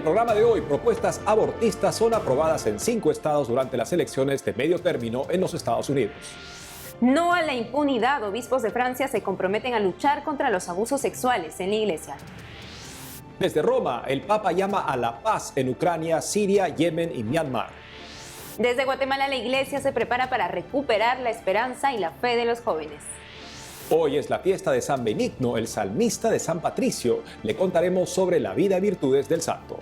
programa de hoy, propuestas abortistas son aprobadas en 5 estados durante las elecciones de medio término en los Estados Unidos. No a la impunidad. Obispos de Francia se comprometen a luchar contra los abusos sexuales en la iglesia. Desde Roma, el Papa llama a la paz en Ucrania, Siria, Yemen y Myanmar. Desde Guatemala, la iglesia se prepara para recuperar la esperanza y la fe de los jóvenes. Hoy es la fiesta de San Benigno, el salmista de San Patricio. Le contaremos sobre la vida y virtudes del santo.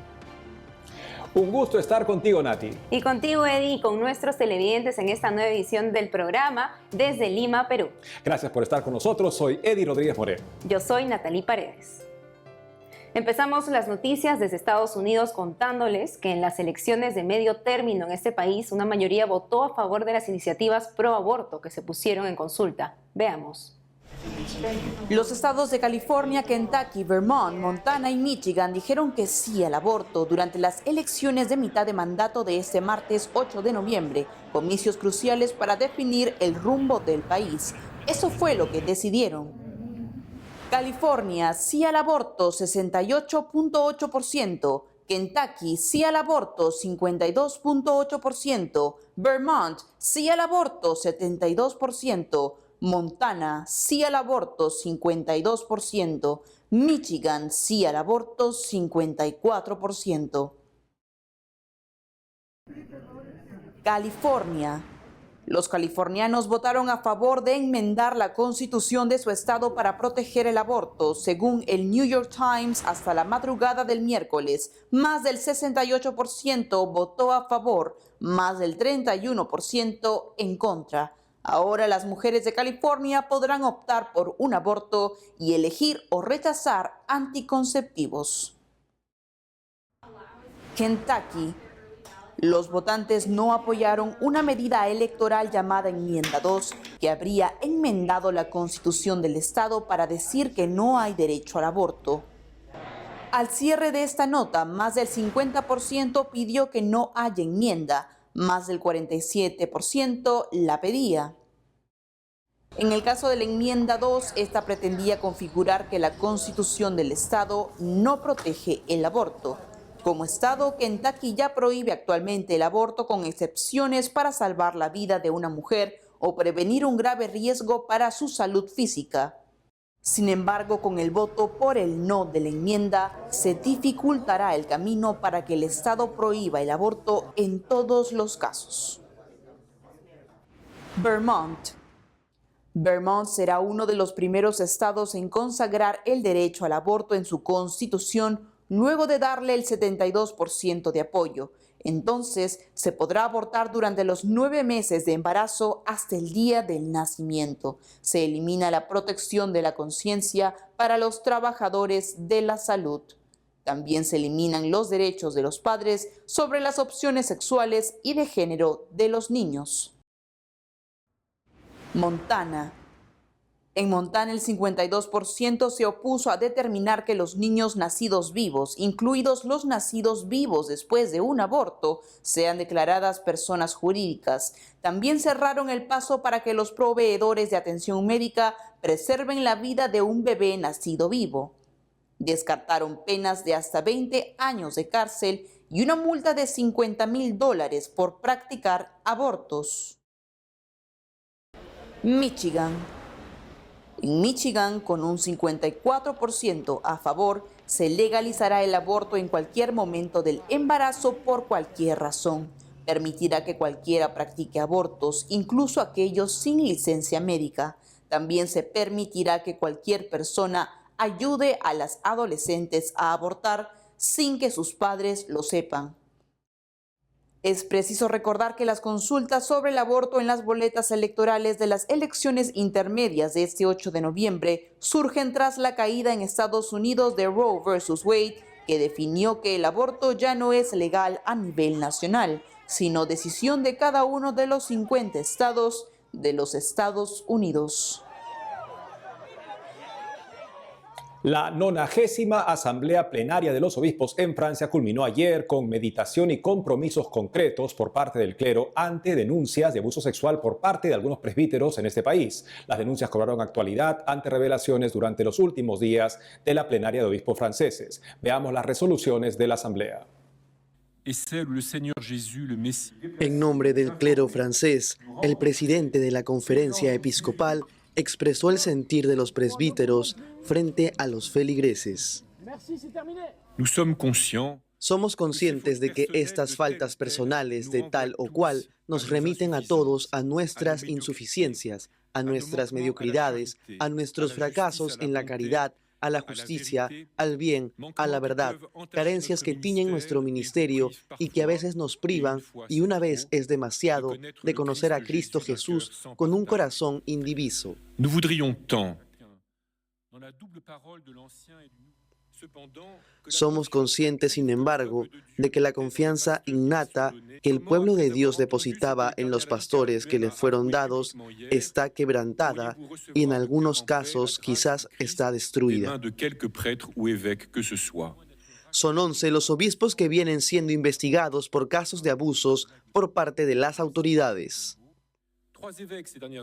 Un gusto estar contigo, Nati. Y contigo, Eddie, y con nuestros televidentes en esta nueva edición del programa desde Lima, Perú. Gracias por estar con nosotros. Soy Eddie Rodríguez Moreno. Yo soy Natalie Paredes. Empezamos las noticias desde Estados Unidos contándoles que en las elecciones de medio término en este país, una mayoría votó a favor de las iniciativas pro aborto que se pusieron en consulta. Veamos. Los estados de California, Kentucky, Vermont, Montana y Michigan dijeron que sí al aborto durante las elecciones de mitad de mandato de este martes 8 de noviembre, comicios cruciales para definir el rumbo del país. Eso fue lo que decidieron. California, sí al aborto, 68.8%. Kentucky, sí al aborto, 52.8%. Vermont, sí al aborto, 72%. Montana, sí al aborto, 52%. Michigan, sí al aborto, 54%. California. Los californianos votaron a favor de enmendar la constitución de su estado para proteger el aborto. Según el New York Times, hasta la madrugada del miércoles, más del 68% votó a favor, más del 31% en contra. Ahora las mujeres de California podrán optar por un aborto y elegir o rechazar anticonceptivos. Kentucky. Los votantes no apoyaron una medida electoral llamada Enmienda 2, que habría enmendado la Constitución del Estado para decir que no hay derecho al aborto. Al cierre de esta nota, más del 50% pidió que no haya enmienda, más del 47% la pedía. En el caso de la enmienda 2, esta pretendía configurar que la Constitución del Estado no protege el aborto. Como Estado, Kentucky ya prohíbe actualmente el aborto con excepciones para salvar la vida de una mujer o prevenir un grave riesgo para su salud física. Sin embargo, con el voto por el no de la enmienda, se dificultará el camino para que el Estado prohíba el aborto en todos los casos. Vermont. Vermont será uno de los primeros estados en consagrar el derecho al aborto en su constitución luego de darle el 72% de apoyo. Entonces, se podrá abortar durante los 9 meses de embarazo hasta el día del nacimiento. Se elimina la protección de la conciencia para los trabajadores de la salud. También se eliminan los derechos de los padres sobre las opciones sexuales y de género de los niños. Montana. En Montana, el 52% se opuso a determinar que los niños nacidos vivos, incluidos los nacidos vivos después de un aborto, sean declaradas personas jurídicas. También cerraron el paso para que los proveedores de atención médica preserven la vida de un bebé nacido vivo. Descartaron penas de hasta 20 años de cárcel y una multa de $50,000 por practicar abortos. Michigan. En Michigan, con un 54% a favor, se legalizará el aborto en cualquier momento del embarazo por cualquier razón. Permitirá que cualquiera practique abortos, incluso aquellos sin licencia médica. También se permitirá que cualquier persona ayude a las adolescentes a abortar sin que sus padres lo sepan. Es preciso recordar que las consultas sobre el aborto en las boletas electorales de las elecciones intermedias de este 8 de noviembre surgen tras la caída en Estados Unidos de Roe vs. Wade, que definió que el aborto ya no es legal a nivel nacional, sino decisión de cada uno de los 50 estados de los Estados Unidos. La 90ª Asamblea Plenaria de los Obispos en Francia culminó ayer con meditación y compromisos concretos por parte del clero ante denuncias de abuso sexual por parte de algunos presbíteros en este país. Las denuncias cobraron actualidad ante revelaciones durante los últimos días de la plenaria de obispos franceses. Veamos las resoluciones de la Asamblea. En nombre del clero francés, el presidente de la conferencia episcopal expresó el sentir de los presbíteros frente a los feligreses. Somos conscientes de que estas faltas personales de tal o cual nos remiten a todos a nuestras insuficiencias, a nuestras mediocridades, a nuestros fracasos en la caridad, a la justicia, al bien, a la verdad, carencias que tiñen nuestro ministerio y que a veces nos privan, y una vez es demasiado, de conocer a Cristo Jesús con un corazón indiviso. Somos conscientes, sin embargo, de que la confianza innata que el pueblo de Dios depositaba en los pastores que le fueron dados está quebrantada y en algunos casos quizás está destruida. Son 11 los obispos que vienen siendo investigados por casos de abusos por parte de las autoridades.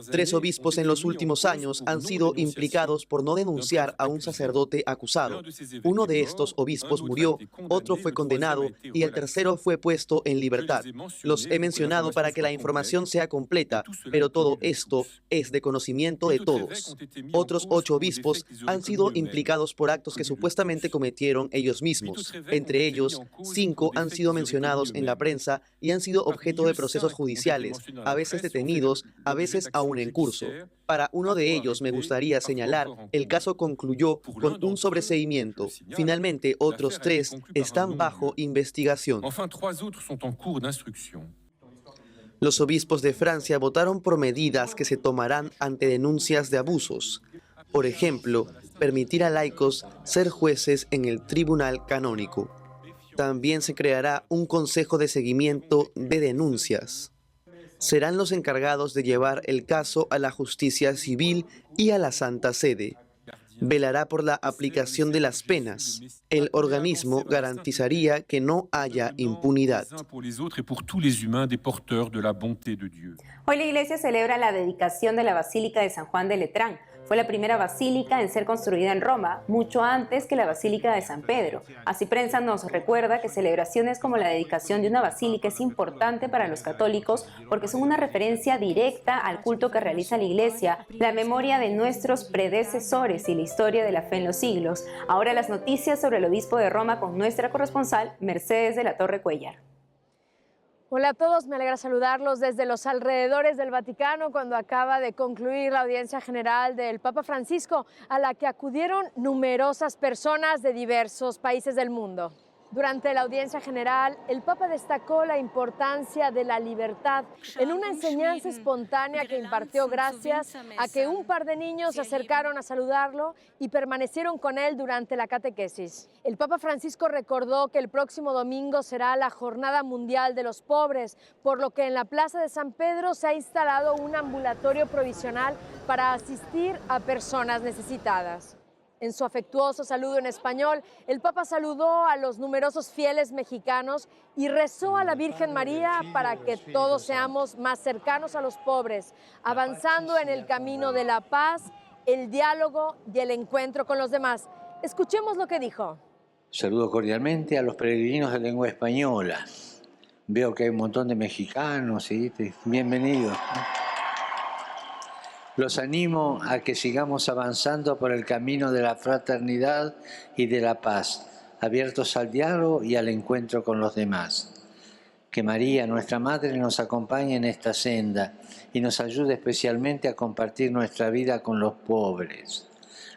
3 obispos en los últimos años han sido implicados por no denunciar a un sacerdote acusado. Uno de estos obispos murió, otro fue condenado y el tercero fue puesto en libertad. Los he mencionado para que la información sea completa, pero todo esto es de conocimiento de todos. Otros 8 obispos han sido implicados por actos que supuestamente cometieron ellos mismos. Entre ellos, 5 han sido mencionados en la prensa y han sido objeto de procesos judiciales, a veces detenidos, a veces aún en curso. Para uno de ellos me gustaría señalar, el caso concluyó con un sobreseimiento. Finalmente, otros 3 están bajo investigación. Los obispos de Francia votaron por medidas que se tomarán ante denuncias de abusos. Por ejemplo, permitir a laicos ser jueces en el tribunal canónico. También se creará un consejo de seguimiento de denuncias. Serán los encargados de llevar el caso a la justicia civil y a la Santa Sede. Velará por la aplicación de las penas. El organismo garantizaría que no haya impunidad. Hoy la Iglesia celebra la dedicación de la Basílica de San Juan de Letrán. Fue la primera basílica en ser construida en Roma, mucho antes que la Basílica de San Pedro. Así Prensa nos recuerda que celebraciones como la dedicación de una basílica es importante para los católicos porque son una referencia directa al culto que realiza la Iglesia, la memoria de nuestros predecesores y la historia de la fe en los siglos. Ahora las noticias sobre el obispo de Roma con nuestra corresponsal Mercedes de la Torre Cuellar. Hola a todos, me alegra saludarlos desde los alrededores del Vaticano cuando acaba de concluir la audiencia general del Papa Francisco, a la que acudieron numerosas personas de diversos países del mundo. Durante la audiencia general, el Papa destacó la importancia de la libertad en una enseñanza espontánea que impartió gracias a que un par de niños se acercaron a saludarlo y permanecieron con él durante la catequesis. El Papa Francisco recordó que el próximo domingo será la Jornada Mundial de los Pobres, por lo que en la Plaza de San Pedro se ha instalado un ambulatorio provisional para asistir a personas necesitadas. En su afectuoso saludo en español, el Papa saludó a los numerosos fieles mexicanos y rezó a la Virgen María para que todos seamos más cercanos a los pobres, avanzando en el camino de la paz, el diálogo y el encuentro con los demás. Escuchemos lo que dijo. Saludo cordialmente a los peregrinos de lengua española. Veo que hay un montón de mexicanos, ¿sí? Bienvenidos. Los animo a que sigamos avanzando por el camino de la fraternidad y de la paz, abiertos al diálogo y al encuentro con los demás. Que María, nuestra Madre, nos acompañe en esta senda y nos ayude especialmente a compartir nuestra vida con los pobres,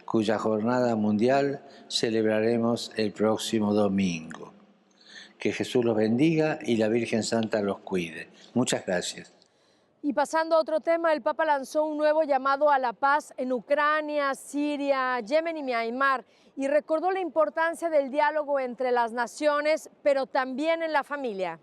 cuya jornada mundial celebraremos el próximo domingo. Que Jesús los bendiga y la Virgen Santa los cuide. Muchas gracias. Y pasando a otro tema, el Papa lanzó un nuevo llamado a la paz en Ucrania, Siria, Yemen y Myanmar y recordó la importancia del diálogo entre las naciones, pero también en la familia.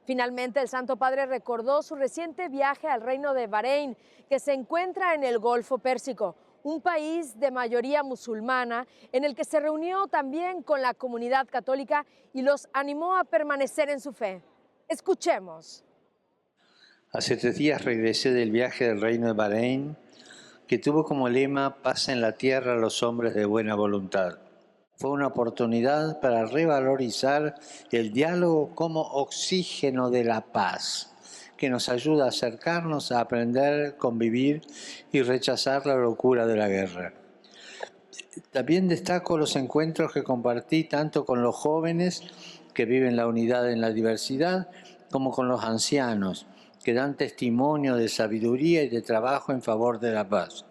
Finalmente, el Santo Padre recordó su reciente viaje al reino de Bahrein, que se encuentra en el Golfo Pérsico, un país de mayoría musulmana en el que se reunió también con la comunidad católica y los animó a permanecer en su fe. Escuchemos. Hace 3 días regresé del viaje del Reino de Bahrein, que tuvo como lema paz en la tierra a los hombres de buena voluntad. Fue una oportunidad para revalorizar el diálogo como oxígeno de la paz, que nos ayuda a acercarnos, a aprender, convivir y rechazar la locura de la guerra. También destaco los encuentros que compartí tanto con los jóvenes que viven la unidad en la diversidad, como con los ancianos, que dan testimonio de sabiduría y de trabajo en favor de la paz.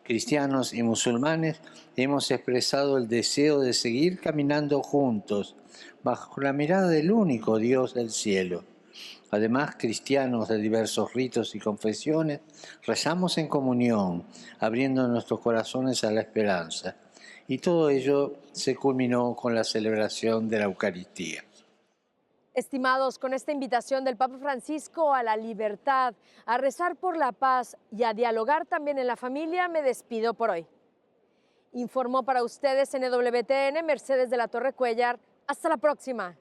Cristianos y musulmanes hemos expresado el deseo de seguir caminando juntos bajo la mirada del único Dios del cielo. Además, cristianos de diversos ritos y confesiones rezamos en comunión, abriendo nuestros corazones a la esperanza. Y todo ello se culminó con la celebración de la Eucaristía. Estimados, con esta invitación del Papa Francisco a la libertad, a rezar por la paz y a dialogar también en la familia, me despido por hoy. Informó para ustedes NWTN Mercedes de la Torre Cuellar. Hasta la próxima.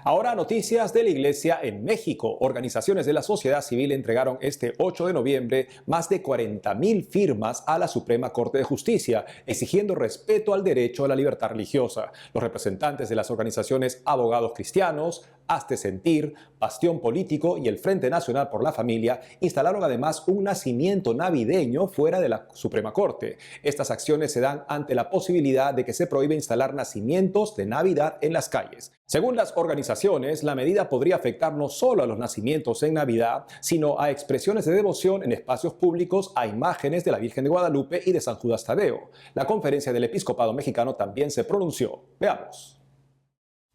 Ahora noticias de la Iglesia en México. Organizaciones de la sociedad civil entregaron este 8 de noviembre más de 40,000 firmas a la Suprema Corte de Justicia, exigiendo respeto al derecho a la libertad religiosa. Los representantes de las organizaciones Abogados Cristianos, Hazte Sentir, Bastión Político y el Frente Nacional por la Familia instalaron además un nacimiento navideño fuera de la Suprema Corte. Estas acciones se dan ante la posibilidad de que se prohíbe instalar nacimientos de Navidad en las calles. Según las organizaciones, la medida podría afectar no solo a los nacimientos en Navidad, sino a expresiones de devoción en espacios públicos a imágenes de la Virgen de Guadalupe y de San Judas Tadeo. La Conferencia del Episcopado Mexicano también se pronunció. Veamos.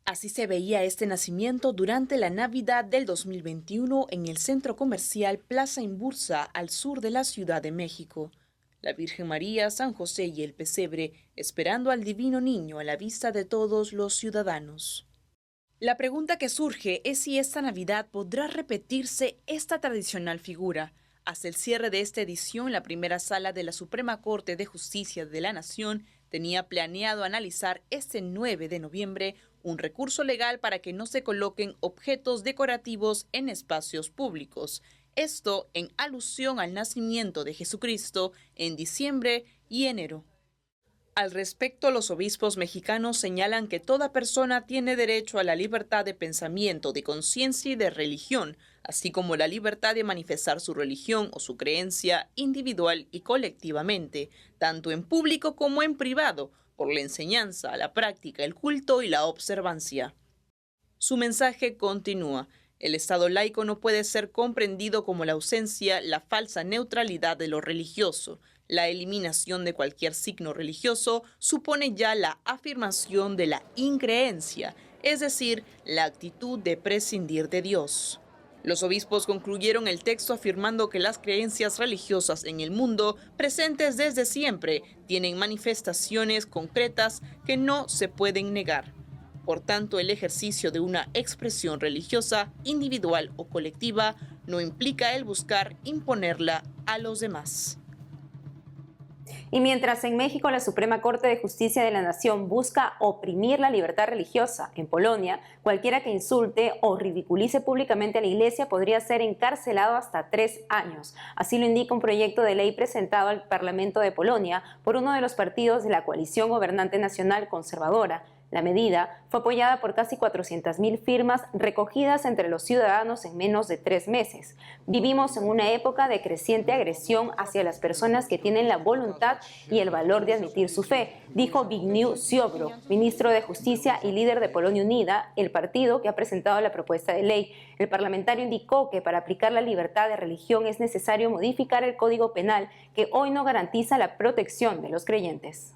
Así se veía este nacimiento durante la Navidad del 2021 en el centro comercial Plaza Imbursa, al sur de la Ciudad de México. La Virgen María, San José y el pesebre esperando al divino niño a la vista de todos los ciudadanos. La pregunta que surge es si esta Navidad podrá repetirse esta tradicional figura. Hasta el cierre de esta edición, la primera sala de la Suprema Corte de Justicia de la Nación tenía planeado analizar este 9 de noviembre un recurso legal para que no se coloquen objetos decorativos en espacios públicos. Esto en alusión al nacimiento de Jesucristo en diciembre y enero. Al respecto, los obispos mexicanos señalan que toda persona tiene derecho a la libertad de pensamiento, de conciencia y de religión, así como la libertad de manifestar su religión o su creencia individual y colectivamente, tanto en público como en privado, por la enseñanza, la práctica, el culto y la observancia. Su mensaje continúa. El Estado laico no puede ser comprendido como la ausencia, la falsa neutralidad de lo religioso. La eliminación de cualquier signo religioso supone ya la afirmación de la increencia, es decir, la actitud de prescindir de Dios. Los obispos concluyeron el texto afirmando que las creencias religiosas en el mundo, presentes desde siempre, tienen manifestaciones concretas que no se pueden negar. Por tanto, el ejercicio de una expresión religiosa, individual o colectiva, no implica el buscar imponerla a los demás. Y mientras en México la Suprema Corte de Justicia de la Nación busca oprimir la libertad religiosa, en Polonia, cualquiera que insulte o ridiculice públicamente a la Iglesia podría ser encarcelado hasta 3 años. Así lo indica un proyecto de ley presentado al Parlamento de Polonia por uno de los partidos de la coalición gobernante nacional conservadora. La medida fue apoyada por casi 400,000 firmas recogidas entre los ciudadanos en menos de 3 meses. Vivimos en una época de creciente agresión hacia las personas que tienen la voluntad y el valor de admitir su fe, dijo Zbigniew Ziobro, ministro de Justicia y líder de Polonia Unida, el partido que ha presentado la propuesta de ley. El parlamentario indicó que para aplicar la libertad de religión es necesario modificar el Código Penal, que hoy no garantiza la protección de los creyentes.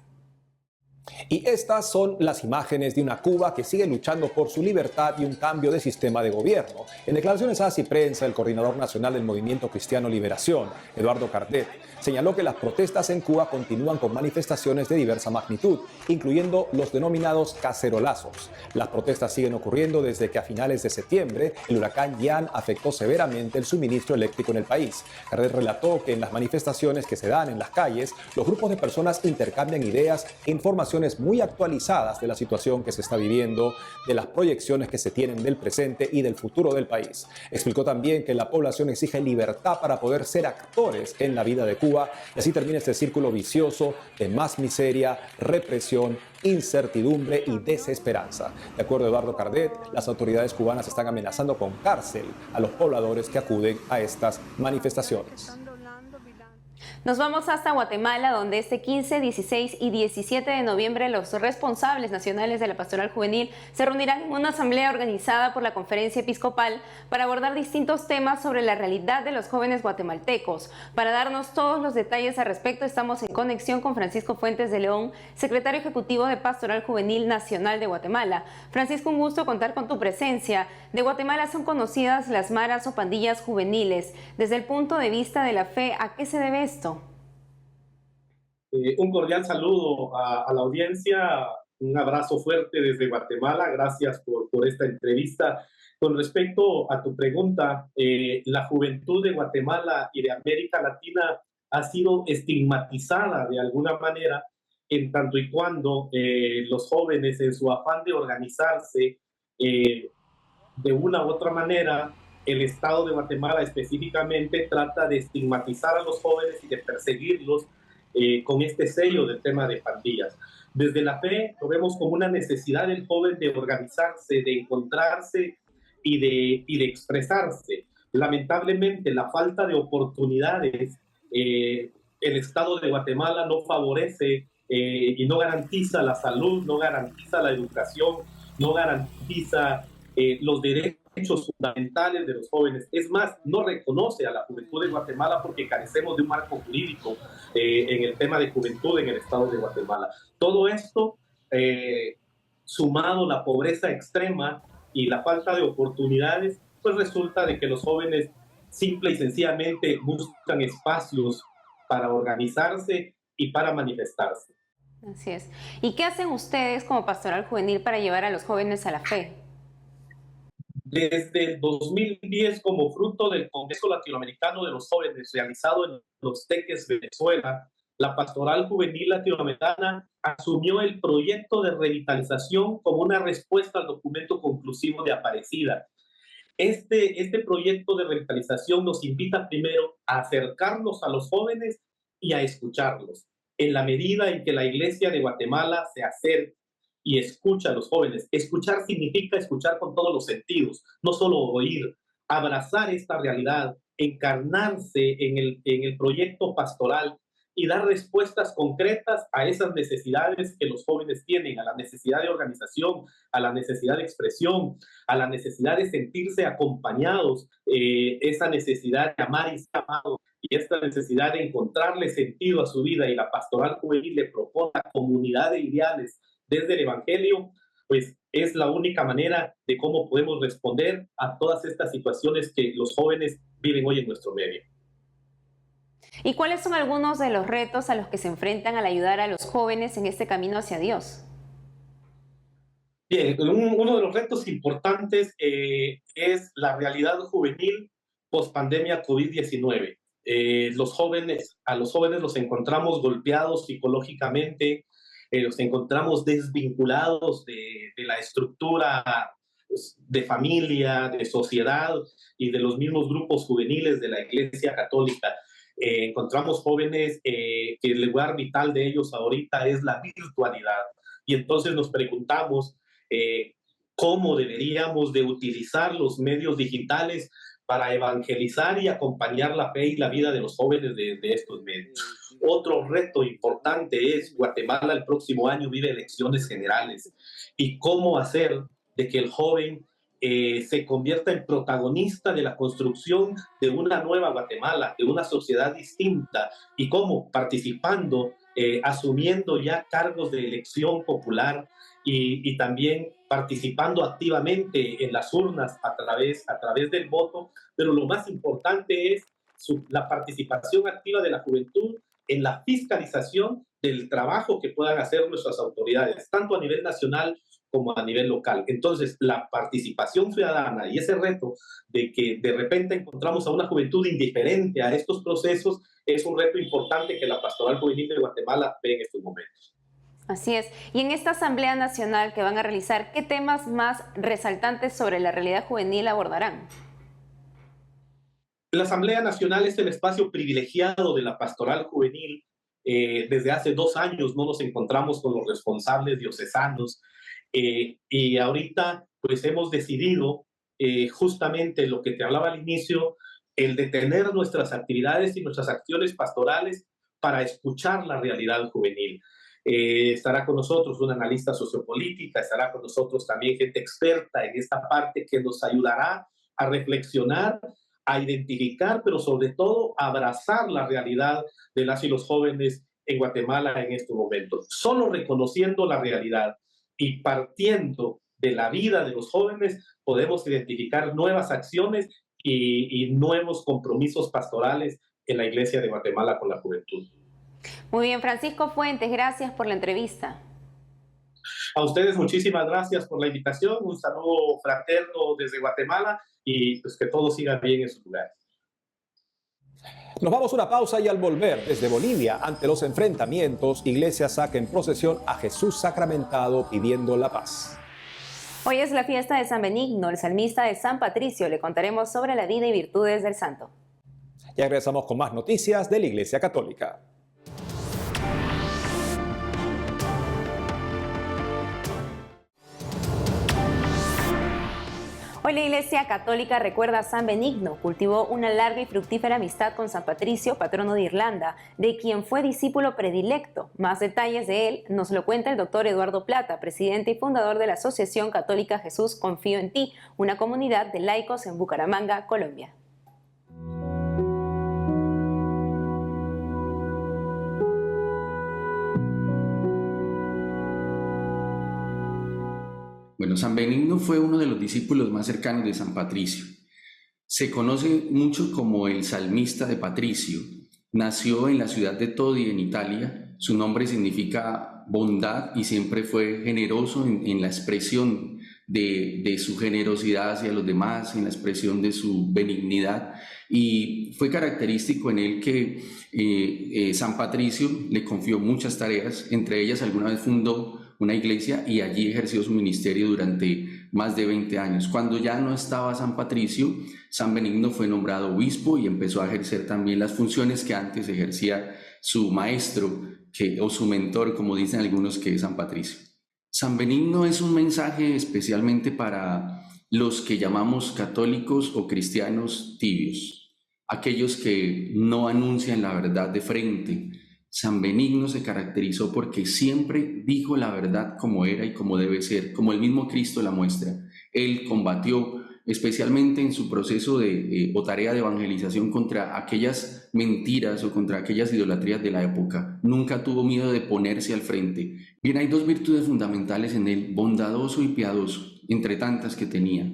Y estas son las imágenes de una Cuba que sigue luchando por su libertad y un cambio de sistema de gobierno. En declaraciones a Así Prensa, el coordinador nacional del Movimiento Cristiano Liberación, Eduardo Cardet, señaló que las protestas en Cuba continúan con manifestaciones de diversa magnitud, incluyendo los denominados cacerolazos. Las protestas siguen ocurriendo desde que a finales de septiembre el huracán Ian afectó severamente el suministro eléctrico en el país. Cardet relató que en las manifestaciones que se dan en las calles, los grupos de personas intercambian ideas e informaciones muy actualizadas de la situación que se está viviendo, de las proyecciones que se tienen del presente y del futuro del país. Explicó también que la población exige libertad para poder ser actores en la vida de Cuba, y así termina este círculo vicioso de más miseria, represión, incertidumbre y desesperanza. De acuerdo a Eduardo Cardet, las autoridades cubanas están amenazando con cárcel a los pobladores que acuden a estas manifestaciones. Nos vamos hasta Guatemala, donde este 15, 16 y 17 de noviembre los responsables nacionales de la Pastoral Juvenil se reunirán en una asamblea organizada por la Conferencia Episcopal para abordar distintos temas sobre la realidad de los jóvenes guatemaltecos. Para darnos todos los detalles al respecto, estamos en conexión con Francisco Fuentes de León, secretario ejecutivo de Pastoral Juvenil Nacional de Guatemala. Francisco, un gusto contar con tu presencia. De Guatemala son conocidas las maras o pandillas juveniles. Desde el punto de vista de la fe, ¿a qué se debe esto? Un cordial saludo a la audiencia, un abrazo fuerte desde Guatemala, gracias por esta entrevista. Con respecto a tu pregunta, la juventud de Guatemala y de América Latina ha sido estigmatizada de alguna manera, en tanto y cuando los jóvenes, en su afán de organizarse de una u otra manera, el Estado de Guatemala específicamente trata de estigmatizar a los jóvenes y de perseguirlos con este sello del tema de pandillas. Desde la fe lo vemos como una necesidad del joven de organizarse, de encontrarse y de expresarse. Lamentablemente, la falta de oportunidades, el Estado de Guatemala no favorece y no garantiza la salud, no garantiza la educación, no garantiza los derechos fundamentales de los jóvenes. Es más, no reconoce a la juventud de Guatemala porque carecemos de un marco jurídico en el tema de juventud en el Estado de Guatemala. Todo esto, sumado a la pobreza extrema y la falta de oportunidades, pues resulta de que los jóvenes simple y sencillamente buscan espacios para organizarse y para manifestarse. Así es. ¿Y qué hacen ustedes como Pastoral Juvenil para llevar a los jóvenes a la fe? Desde el 2010, como fruto del Congreso Latinoamericano de los Jóvenes realizado en Los Teques, Venezuela, la Pastoral Juvenil Latinoamericana asumió el proyecto de revitalización como una respuesta al documento conclusivo de Aparecida. Este proyecto de revitalización nos invita primero a acercarnos a los jóvenes y a escucharlos. En la medida en que la Iglesia de Guatemala se acerca y escucha a los jóvenes. Escuchar significa escuchar con todos los sentidos, no solo oír, abrazar esta realidad, encarnarse en el proyecto pastoral y dar respuestas concretas a esas necesidades que los jóvenes tienen, a la necesidad de organización, a la necesidad de expresión, a la necesidad de sentirse acompañados, esa necesidad de amar y ser amado, y esta necesidad de encontrarle sentido a su vida. Y la Pastoral Juvenil le propone a comunidad de ideales desde el Evangelio, pues es la única manera de cómo podemos responder a todas estas situaciones que los jóvenes viven hoy en nuestro medio. ¿Y cuáles son algunos de los retos a los que se enfrentan al ayudar a los jóvenes en este camino hacia Dios? Bien, uno de los retos importantes es la realidad juvenil post-pandemia COVID-19. A los jóvenes los encontramos golpeados psicológicamente, los encontramos desvinculados de la estructura de familia, de sociedad y de los mismos grupos juveniles de la Iglesia Católica. Encontramos jóvenes que el lugar vital de ellos ahorita es la virtualidad. Y entonces nos preguntamos cómo deberíamos de utilizar los medios digitales para evangelizar y acompañar la fe y la vida de los jóvenes de estos medios. Otro reto importante es Guatemala el próximo año vive elecciones generales y cómo hacer de que el joven se convierta en protagonista de la construcción de una nueva Guatemala, de una sociedad distinta, y cómo participando asumiendo ya cargos de elección popular y también participando activamente en las urnas a través del voto, pero lo más importante es la participación activa de la juventud en la fiscalización del trabajo que puedan hacer nuestras autoridades, tanto a nivel nacional como a nivel local. Entonces, la participación ciudadana y ese reto de que de repente encontramos a una juventud indiferente a estos procesos es un reto importante que la Pastoral Juvenil de Guatemala ve en estos momentos. Así es. Y en esta Asamblea Nacional que van a realizar, ¿qué temas más resaltantes sobre la realidad juvenil abordarán? La Asamblea Nacional es el espacio privilegiado de la Pastoral Juvenil. Desde hace 2 años no nos encontramos con los responsables diocesanos y ahorita pues hemos decidido justamente lo que te hablaba al inicio, el detener nuestras actividades y nuestras acciones pastorales para escuchar la realidad juvenil. Estará con nosotros una analista sociopolítica, estará con nosotros también gente experta en esta parte que nos ayudará a reflexionar, a identificar, pero sobre todo a abrazar la realidad de las y los jóvenes en Guatemala en estos momentos. Solo reconociendo la realidad y partiendo de la vida de los jóvenes podemos identificar nuevas acciones y nuevos compromisos pastorales en la Iglesia de Guatemala con la juventud. Muy bien, Francisco Fuentes, gracias por la entrevista. A ustedes muchísimas gracias por la invitación, un saludo fraterno desde Guatemala y pues que todo siga bien en su lugar. Nos vamos a una pausa y al volver desde Bolivia, ante los enfrentamientos, iglesias saca en procesión a Jesús sacramentado pidiendo la paz. Hoy es la fiesta de San Benigno, el salmista de San Patricio. Le contaremos sobre la vida y virtudes del santo. Ya regresamos con más noticias de la Iglesia Católica. Hoy la Iglesia Católica recuerda a San Benigno. Cultivó una larga y fructífera amistad con San Patricio, patrono de Irlanda, de quien fue discípulo predilecto. Más detalles de él nos lo cuenta el doctor Eduardo Plata, presidente y fundador de la Asociación Católica Jesús Confío en Ti, una comunidad de laicos en Bucaramanga, Colombia. Bueno, San Benigno fue uno de los discípulos más cercanos de San Patricio. Se conoce mucho como el salmista de Patricio. Nació en la ciudad de Todi, en Italia. Su nombre significa bondad y siempre fue generoso en la expresión de su generosidad hacia los demás, en la expresión de su benignidad. Y fue característico en él que San Patricio le confió muchas tareas, entre ellas alguna vez fundó una iglesia y allí ejerció su ministerio durante más de 20 años. Cuando ya no estaba San Patricio, San Benigno fue nombrado obispo y empezó a ejercer también las funciones que antes ejercía su maestro o su mentor, como dicen algunos, que es San Patricio. San Benigno es un mensaje especialmente para los que llamamos católicos o cristianos tibios, aquellos que no anuncian la verdad de frente. San Benigno se caracterizó porque siempre dijo la verdad como era y como debe ser, como el mismo Cristo la muestra. Él combatió especialmente en su proceso o tarea de evangelización contra aquellas mentiras o contra aquellas idolatrías de la época. Nunca tuvo miedo de ponerse al frente. Bien, hay 2 virtudes fundamentales en él, bondadoso y piadoso, entre tantas que tenía.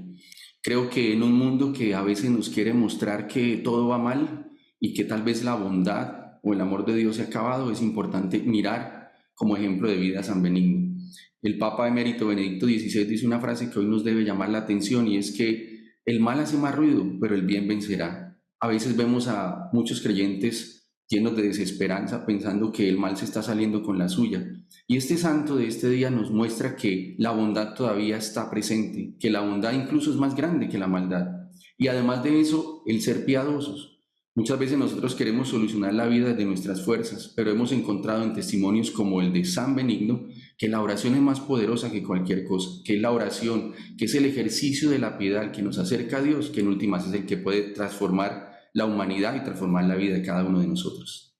Creo que en un mundo que a veces nos quiere mostrar que todo va mal y que tal vez la bondad o el amor de Dios se ha acabado, es importante mirar como ejemplo de vida a San Benigno. El Papa emérito Benedicto XVI dice una frase que hoy nos debe llamar la atención y es que el mal hace más ruido, pero el bien vencerá. A veces vemos a muchos creyentes llenos de desesperanza pensando que el mal se está saliendo con la suya. Y este santo de este día nos muestra que la bondad todavía está presente, que la bondad incluso es más grande que la maldad. Y además de eso, el ser piadosos. Muchas veces nosotros queremos solucionar la vida desde nuestras fuerzas, pero hemos encontrado en testimonios como el de San Benigno que la oración es más poderosa que cualquier cosa, que es la oración, que es el ejercicio de la piedad que nos acerca a Dios, que en últimas es el que puede transformar la humanidad y transformar la vida de cada uno de nosotros.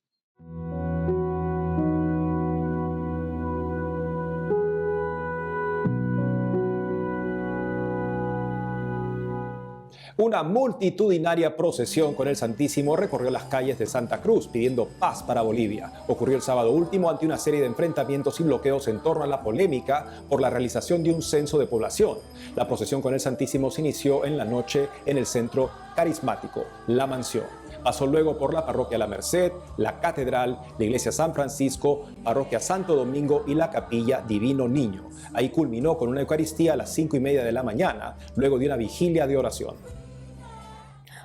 Una multitudinaria procesión con el Santísimo recorrió las calles de Santa Cruz pidiendo paz para Bolivia. Ocurrió el sábado último ante una serie de enfrentamientos y bloqueos en torno a la polémica por la realización de un censo de población. La procesión con el Santísimo se inició en la noche en el centro carismático, La Mansión. Pasó luego por la parroquia La Merced, la Catedral, la Iglesia San Francisco, parroquia Santo Domingo y la Capilla Divino Niño. Ahí culminó con una Eucaristía a las 5:30 de la mañana, luego de una vigilia de oración.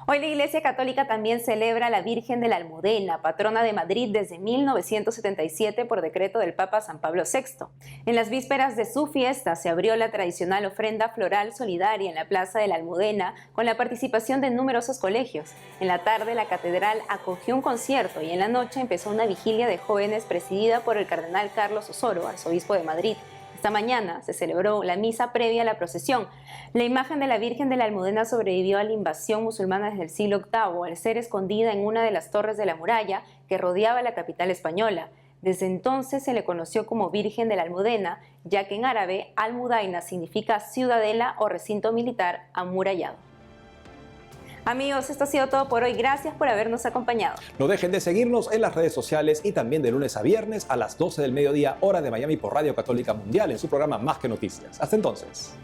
Hoy la Iglesia Católica también celebra a la Virgen de la Almudena, patrona de Madrid desde 1977 por decreto del Papa San Pablo VI. En las vísperas de su fiesta se abrió la tradicional ofrenda floral solidaria en la Plaza de la Almudena con la participación de numerosos colegios. En la tarde la catedral acogió un concierto y en la noche empezó una vigilia de jóvenes presidida por el cardenal Carlos Osoro, arzobispo de Madrid. Esta mañana se celebró la misa previa a la procesión. La imagen de la Virgen de la Almudena sobrevivió a la invasión musulmana desde el siglo VIII, al ser escondida en una de las torres de la muralla que rodeaba la capital española. Desde entonces se le conoció como Virgen de la Almudena, ya que en árabe Almudaina significa ciudadela o recinto militar amurallado. Amigos, esto ha sido todo por hoy. Gracias por habernos acompañado. No dejen de seguirnos en las redes sociales y también de lunes a viernes a las 12 del mediodía, hora de Miami por Radio Católica Mundial en su programa Más que Noticias. Hasta entonces.